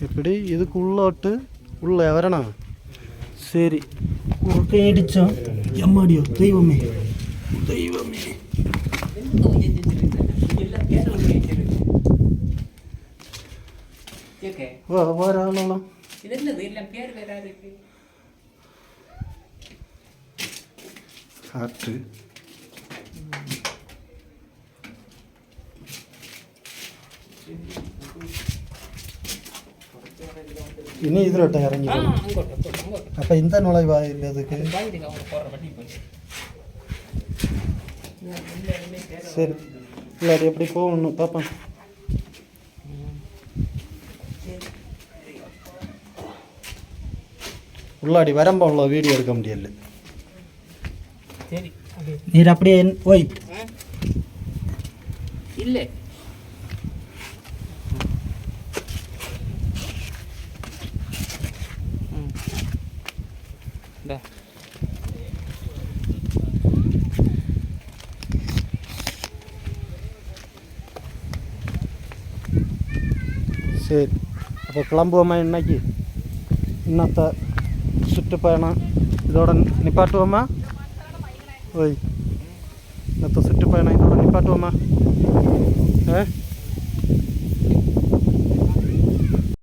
எப்படி இதுக்கு உள்ளோட்டு உள்ளே வரணும். சரி குறுக்கை அடித்தா எம்மாடியோ தெய்வமே தெய்வமே. வராலாம் காற்று இனி இதில் இறங்கி. அப்போ இந்த நுழைவாயில் அதுக்கு சரி இல்லாடி எப்படி போகணும் பார்ப்பேன். உள்ளாடி வரம்ப உள்ள வீடியோ எடுக்க முடியல. நீர் அப்படியே ஓய் இல்லை சரி அப்போ கிளம்புவோமா இன்னைக்கு? இன்னத்த சுற்றுப்பயணம் இதோட நிப்பாட்டுவோமா? ஓய் இன்னத்த சுற்றுப்பயணம் இதோட நிப்பாட்டுவோமா?